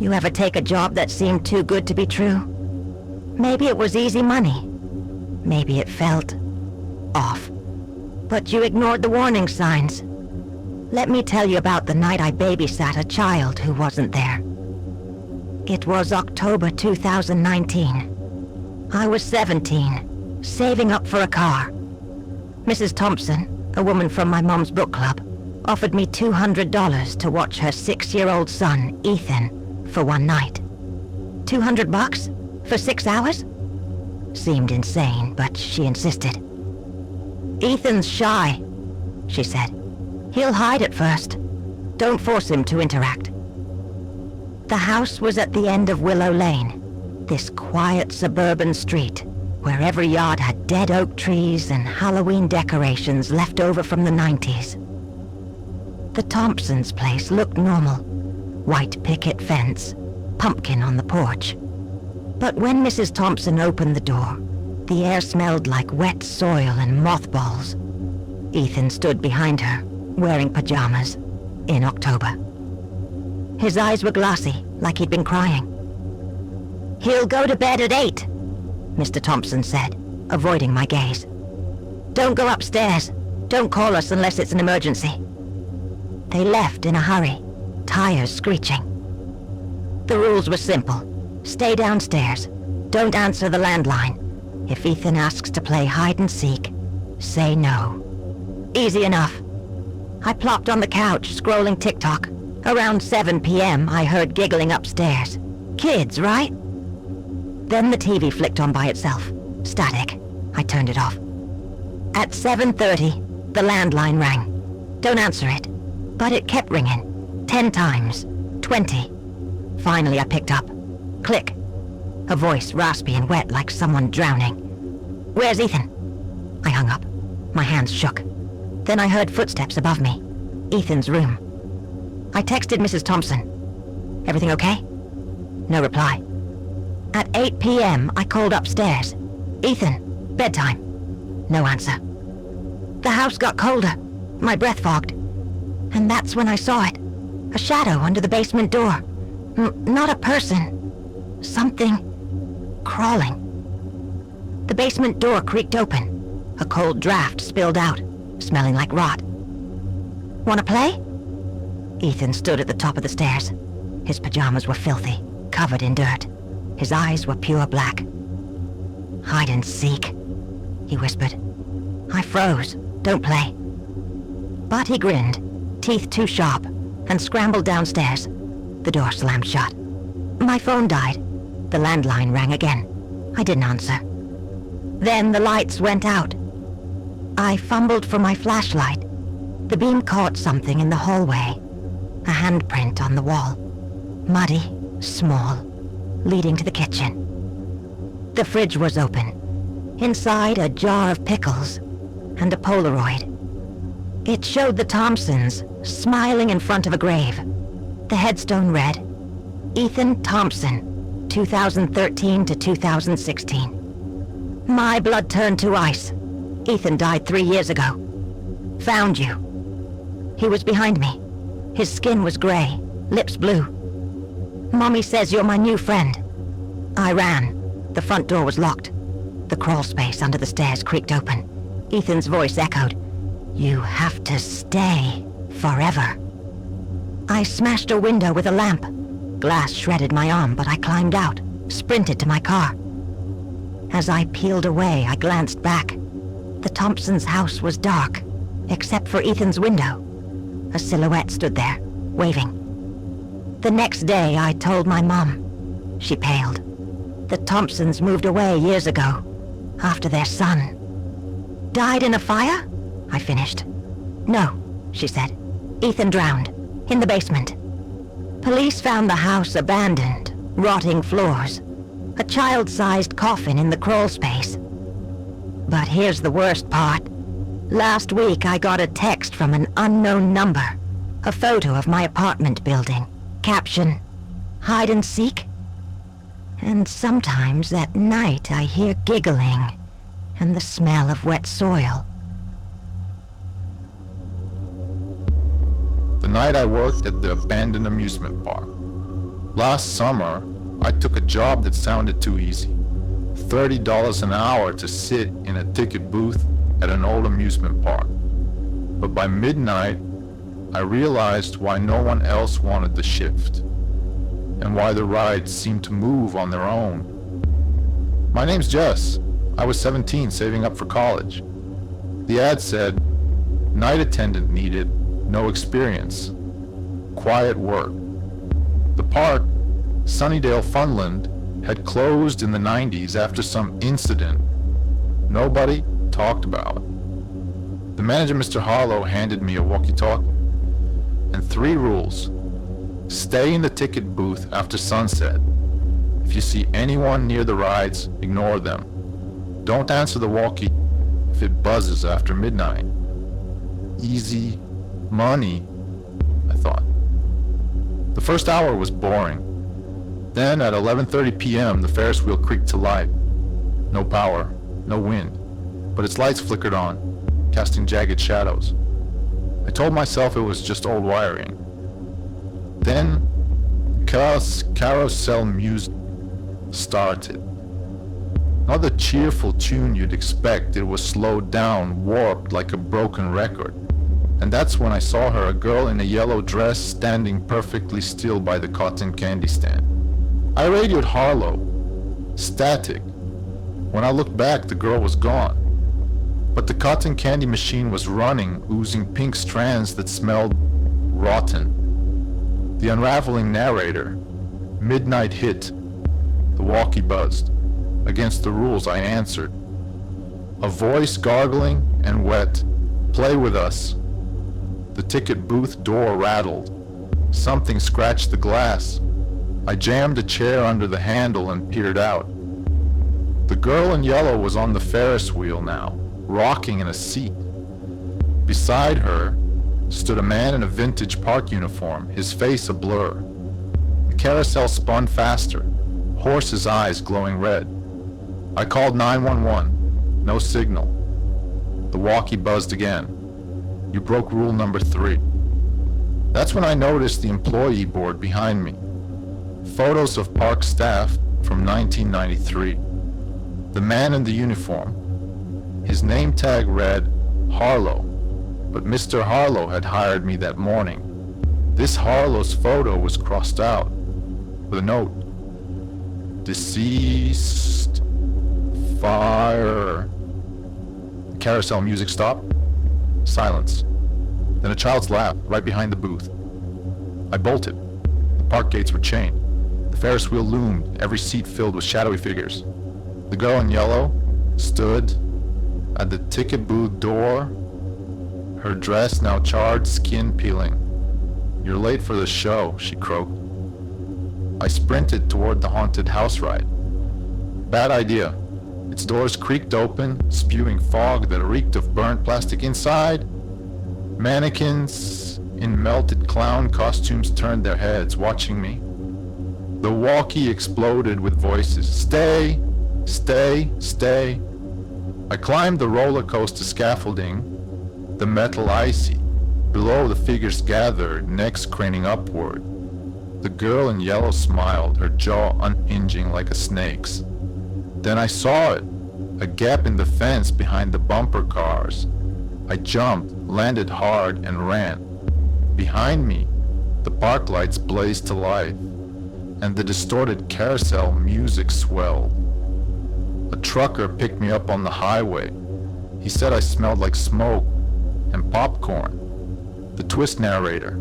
You ever take a job that seemed too good to be true? Maybe it was easy money. Maybe it felt off. But you ignored the warning signs. Let me tell you about the night I babysat a child who wasn't there. It was October 2019. I was 17, saving up for a car. Mrs. Thompson, a woman from my mom's book club, offered me $200 to watch her 6-year-old son, Ethan, for one night. $200 for 6 hours? Seemed insane, but she insisted. Ethan's shy, she said. He'll hide at first. Don't force him to interact. The house was at the end of Willow Lane, this quiet suburban street where every yard had dead oak trees and Halloween decorations left over from the 90s. The Thompsons' place looked normal. White picket fence, pumpkin on the porch. But when Mrs. Thompson opened the door, the air smelled like wet soil and mothballs. Ethan stood behind her, wearing pajamas, in October. His eyes were glassy, like he'd been crying. "He'll go to bed at 8, Mr. Thompson said, avoiding my gaze. "Don't go upstairs. Don't call us unless it's an emergency." They left in a hurry, tires screeching. The rules were simple. Stay downstairs. Don't answer the landline. If Ethan asks to play hide and seek, say no. Easy enough. I plopped on the couch, scrolling TikTok. Around 7 p.m., I heard giggling upstairs. Kids, right? Then the TV flicked on by itself. Static. I turned it off. At 7:30, the landline rang. Don't answer it. But it kept ringing. 10 times. 20. Finally, I picked up. Click. A voice raspy and wet like someone drowning. "Where's Ethan?" I hung up. My hands shook. Then I heard footsteps above me. Ethan's room. I texted Mrs. Thompson. "Everything okay?" No reply. At 8 p.m., I called upstairs. "Ethan, bedtime." No answer. The house got colder. My breath fogged. And that's when I saw it. A shadow under the basement door. Not a person. Something crawling. The basement door creaked open. A cold draft spilled out, smelling like rot. "Wanna play?" Ethan stood at the top of the stairs. His pajamas were filthy, covered in dirt. His eyes were pure black. "Hide and seek," he whispered. I froze. "Don't play." But he grinned, teeth too sharp, and scrambled downstairs. The door slammed shut. My phone died. The landline rang again. I didn't answer. Then the lights went out. I fumbled for my flashlight. The beam caught something in the hallway. A handprint on the wall. Muddy, small, leading to the kitchen. The fridge was open. Inside, a jar of pickles and a Polaroid. It showed the Thompsons smiling in front of a grave. The headstone read, Ethan Thompson, 2013 to 2016. My blood turned to ice. Ethan died 3 years ago. Found you. He was behind me. His skin was gray, lips blue. Mommy says you're my new friend. I ran. The front door was locked. The crawl space under the stairs creaked open. Ethan's voice echoed, "You have to stay forever." I smashed a window with a lamp. Glass shredded my arm, but I climbed out, sprinted to my car. As I peeled away, I glanced back. The Thompsons' house was dark, except for Ethan's window. A silhouette stood there, waving. The next day, I told my mom. She paled. The Thompsons moved away years ago, after their son. Died in a fire? I finished. No, she said. Ethan drowned, in the basement. Police found the house abandoned, rotting floors. A child-sized coffin in the crawl space. But here's the worst part. Last week I got a text from an unknown number. A photo of my apartment building. Caption, "Hide and seek?" And sometimes at night I hear giggling and the smell of wet soil. The night I worked at the abandoned amusement park. Last summer, I took a job that sounded too easy. $30 an hour to sit in a ticket booth at an old amusement park. But by midnight, I realized why no one else wanted the shift, and why the rides seemed to move on their own. My name's Jess. I was 17, saving up for college. The ad said, night attendant needed, no experience. Quiet work. The park, Sunnydale Funland, had closed in the 90s after some incident nobody talked about. The manager, Mr. Harlow, handed me a walkie-talkie and 3 rules. Stay in the ticket booth after sunset. If you see anyone near the rides, ignore them. Don't answer the walkie if it buzzes after midnight. Easy money, I thought. The first hour was boring. Then at 11:30 p.m. the Ferris wheel creaked to life. No power, no wind, but its lights flickered on, casting jagged shadows. I told myself it was just old wiring. Then carousel music started. Not the cheerful tune you'd expect. It was slowed down, warped like a broken record. And that's when I saw her, a girl in a yellow dress, standing perfectly still by the cotton candy stand. I radioed Harlow. Static. When I looked back, the girl was gone. But the cotton candy machine was running, oozing pink strands that smelled rotten. The unraveling narrator. Midnight hit. The walkie buzzed. Against the rules, I answered. A voice gargling and wet. Play with us. The ticket booth door rattled. Something scratched the glass. I jammed a chair under the handle and peered out. The girl in yellow was on the Ferris wheel now, rocking in a seat. Beside her stood a man in a vintage park uniform, his face a blur. The carousel spun faster, horse's eyes glowing red. I called 911. No signal. The walkie buzzed again. You broke rule number 3. That's when I noticed the employee board behind me. Photos of park staff from 1993. The man in the uniform. His name tag read Harlow, but Mr. Harlow had hired me that morning. This Harlow's photo was crossed out with a note. Deceased. Fire. The carousel music stopped. Silence. Then a child's laugh right behind the booth. I bolted. The park gates were chained. The Ferris wheel loomed, every seat filled with shadowy figures. The girl in yellow stood at the ticket booth door, her dress now charred, skin peeling. You're late for the show, she croaked. I sprinted toward the haunted house ride. Bad idea. Its doors creaked open, spewing fog that reeked of burnt plastic inside. Mannequins in melted clown costumes turned their heads, watching me. The walkie exploded with voices. Stay, stay, stay. I climbed the roller coaster scaffolding, the metal icy. Below, the figures gathered, necks craning upward. The girl in yellow smiled, her jaw unhinging like a snake's. Then I saw it, a gap in the fence behind the bumper cars. I jumped, landed hard, and ran. Behind me, the park lights blazed to life, and the distorted carousel music swelled. A trucker picked me up on the highway. He said I smelled like smoke and popcorn. The twist narrator.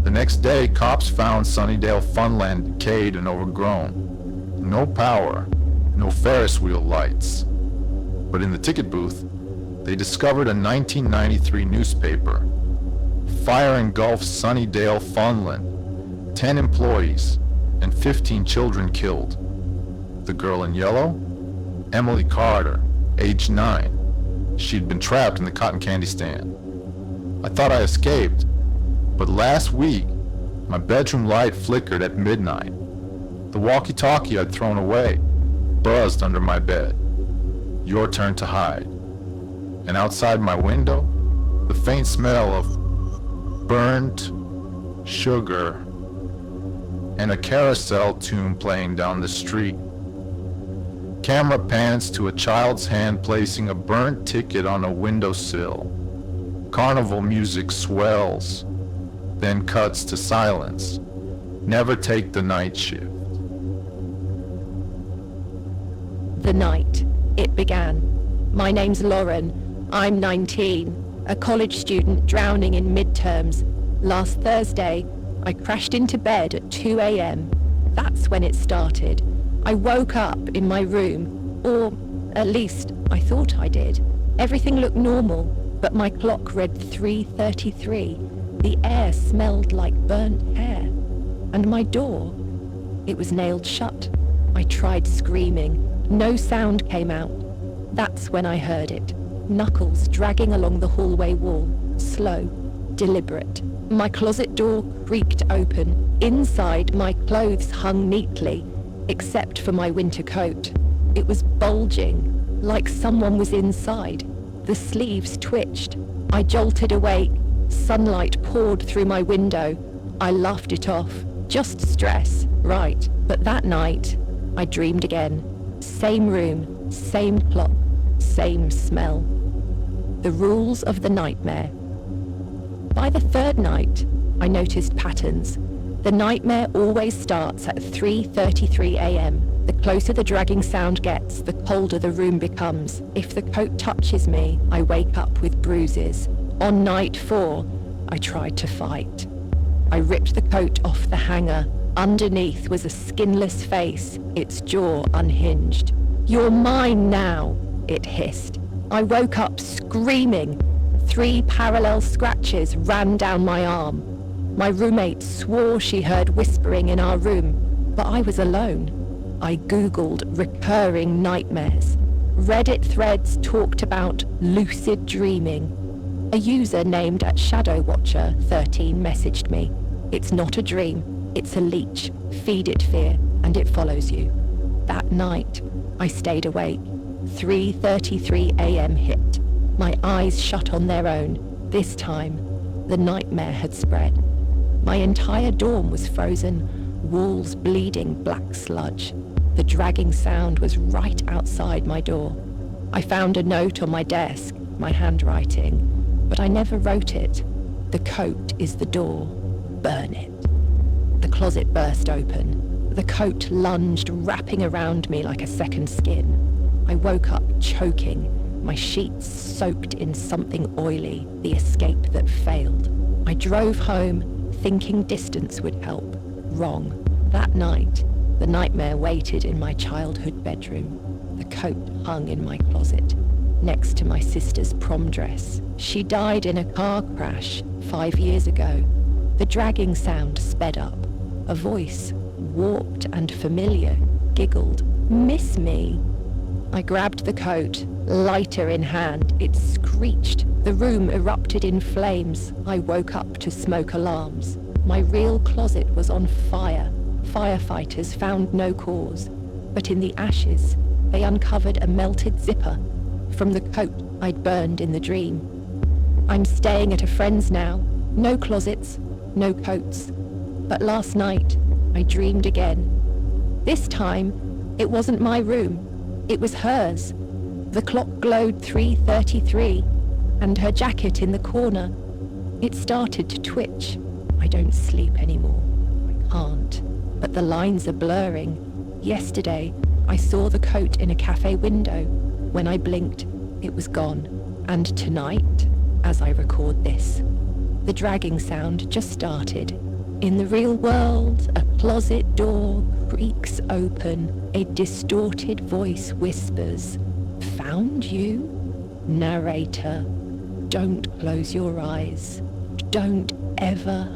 The next day, cops found Sunnydale Funland decayed and overgrown. No power, no Ferris wheel lights. But in the ticket booth, they discovered a 1993 newspaper. Fire engulfed Sunnydale Funland. 10 employees and 15 children killed. The girl in yellow? Emily Carter, age 9. She'd been trapped in the cotton candy stand. I thought I escaped, but last week, my bedroom light flickered at midnight. The walkie-talkie I'd thrown away buzzed under my bed. Your turn to hide. And outside my window, the faint smell of burnt sugar and a carousel tune playing down the street. Camera pans to a child's hand placing a burnt ticket on a windowsill. Carnival music swells, then cuts to silence. Never take the night shift. The night. It began. My name's Lauren. I'm 19, a college student drowning in midterms. Last Thursday, I crashed into bed at 2 a.m. That's when it started. I woke up in my room, or at least I thought I did. Everything looked normal, but my clock read 3:33. The air smelled like burnt hair. And my door, it was nailed shut. I tried screaming. No sound came out. That's when I heard it. Knuckles dragging along the hallway wall. Slow, deliberate. My closet door creaked open. Inside, my clothes hung neatly, except for my winter coat. It was bulging, like someone was inside. The sleeves twitched. I jolted awake. Sunlight poured through my window. I laughed it off. Just stress, right. But that night, I dreamed again. Same room, same clock, same smell. The rules of the nightmare. By the third night, I noticed patterns. The nightmare always starts at 3:33 a.m. The closer the dragging sound gets, the colder the room becomes. If the coat touches me, I wake up with bruises. On night 4, I tried to fight. I ripped the coat off the hanger. Underneath was a skinless face, its jaw unhinged. "You're mine now," it hissed. I woke up screaming. 3 parallel scratches ran down my arm. My roommate swore she heard whispering in our room, but I was alone. I Googled recurring nightmares. Reddit threads talked about lucid dreaming. A user named ShadowWatcher13 messaged me. "It's not a dream, it's a leech. Feed it fear, and it follows you." That night, I stayed awake. 3:33 a.m. hit. My eyes shut on their own. This time, the nightmare had spread. My entire dorm was frozen, walls bleeding black sludge. The dragging sound was right outside my door. I found a note on my desk, my handwriting, but I never wrote it. "The coat is the door. Burn it." The closet burst open. The coat lunged, wrapping around me like a second skin. I woke up choking, my sheets soaked in something oily, the escape that failed. I drove home, thinking distance would help. Wrong. That night, the nightmare waited in my childhood bedroom. The coat hung in my closet, next to my sister's prom dress. She died in a car crash 5 years ago. The dragging sound sped up. A voice, warped and familiar, giggled, "Miss me?" I grabbed the coat, lighter in hand. It screeched. The room erupted in flames. I woke up to smoke alarms. My real closet was on fire. Firefighters found no cause, but in the ashes, they uncovered a melted zipper from the coat I'd burned in the dream. I'm staying at a friend's now. No closets, no coats. But last night, I dreamed again. This time, it wasn't my room. It was hers. The clock glowed 3:33, and her jacket in the corner. It started to twitch. I don't sleep anymore. I can't. But the lines are blurring. Yesterday, I saw the coat in a cafe window. When I blinked, it was gone. And tonight, as I record this, the dragging sound just started. In the real world, a closet door creaks open. A distorted voice whispers, "Found you?" Narrator, don't close your eyes. Don't ever